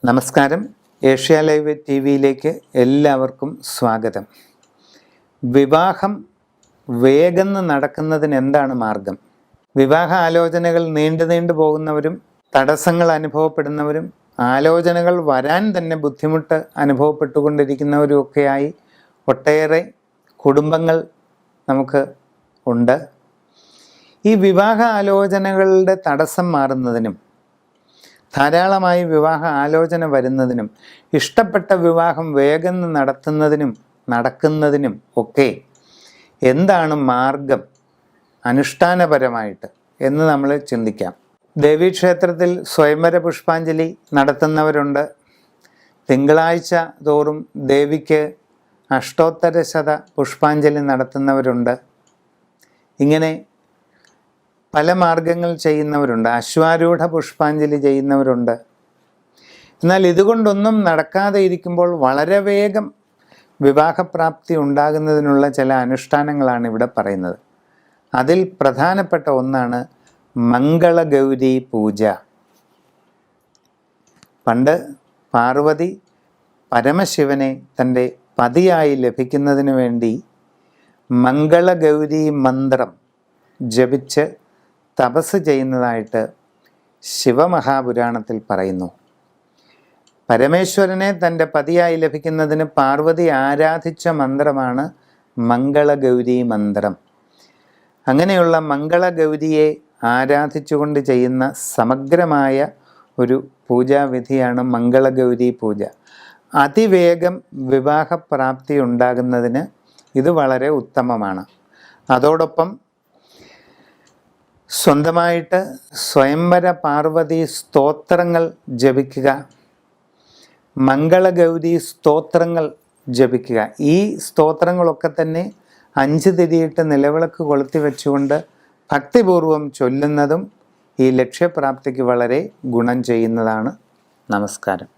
നമസ്കാരം. Asia live T വിയിലേക്ക് എല്ലാവർക്കും സ്വാഗതം. വിവാഹം വേഗം നടക്കുന്നതിന് എന്താണ് മാർഗം? വിവാഹ ആലോചനകൾ നീണ്ടു പോകുന്നവരും തടസ്സങ്ങൾ അനുഭവപ്പെടുന്നവരും ആലോചനകൾ വരാൻ തന്നെ ബുദ്ധിമുട്ട് അനുഭവപ്പെട്ടുകൊണ്ടിരിക്കുന്നവരും ഒക്കെയായി ഒട്ടേറെ കുടുംബങ്ങൾ നമുക്ക് ഉണ്ട്. ഈ വിവാഹ ആലോചനകളുടെ തടസ്സം മാറുന്നതിനും ധാരാളമായി വിവാഹ ആലോചന വരുന്നതിനും ഇഷ്ടപ്പെട്ട വിവാഹം വേഗം നടക്കുന്നതിനും ഒക്കെ എന്താണ് മാർഗം അനുഷ്ഠാനപരമായിട്ട് എന്ന് നമ്മൾ ചിന്തിക്കാം. ദേവീക്ഷേത്രത്തിൽ സ്വയംവര പുഷ്പാഞ്ജലി നടത്തുന്നവരുണ്ട്. തിങ്കളാഴ്ച തോറും ദേവിക്ക് അഷ്ടോത്തരശത പുഷ്പാഞ്ജലി നടത്തുന്നവരുണ്ട്. ഇങ്ങനെ പല മാർഗങ്ങൾ ചെയ്യുന്നവരുണ്ട്. അശ്വാരൂഢ പുഷ്പാഞ്ജലി ചെയ്യുന്നവരുണ്ട്. എന്നാൽ ഇതുകൊണ്ടൊന്നും നടക്കാതെ ഇരിക്കുമ്പോൾ വളരെ വേഗം വിവാഹപ്രാപ്തി ഉണ്ടാകുന്നതിനുള്ള ചില അനുഷ്ഠാനങ്ങളാണ് ഇവിടെ പറയുന്നത്. അതിൽ പ്രധാനപ്പെട്ട ഒന്നാണ് മംഗളഗൗരി പൂജ. പണ്ട് പാർവതി പരമശിവനെ തൻ്റെ പതിയായി ലഭിക്കുന്നതിന് വേണ്ടി മംഗളഗൗരി മന്ത്രം ജപിച്ച് തപസ് ചെയ്യുന്നതായിട്ട് ശിവമഹാപുരാണത്തിൽ പറയുന്നു. പരമേശ്വരനെ തൻ്റെ പതിയായി ലഭിക്കുന്നതിന് പാർവതി ആരാധിച്ച മന്ത്രമാണ് മംഗളഗൗരി മന്ത്രം. അങ്ങനെയുള്ള മംഗളഗൗരിയെ ആരാധിച്ചുകൊണ്ട് ചെയ്യുന്ന സമഗ്രമായ ഒരു പൂജാവിധിയാണ് മംഗളഗൗരി പൂജ. അതിവേഗം വിവാഹപ്രാപ്തി ഉണ്ടാകുന്നതിന് ഇത് വളരെ ഉത്തമമാണ്. അതോടൊപ്പം സ്വന്തമായിട്ട് സ്വയംവര പാർവതി സ്തോത്രങ്ങൾ ജപിക്കുക, മംഗളഗൗരി സ്തോത്രങ്ങൾ ജപിക്കുക. ഈ സ്തോത്രങ്ങളൊക്കെ തന്നെ 5 തിരിയിട്ട് നിലവിളക്ക് കൊളുത്തി വെച്ചുകൊണ്ട് ഭക്തിപൂർവം ചൊല്ലുന്നതും ഈ ലക്ഷ്യപ്രാപ്തിക്ക് വളരെ ഗുണം ചെയ്യുന്നതാണ്. നമസ്കാരം.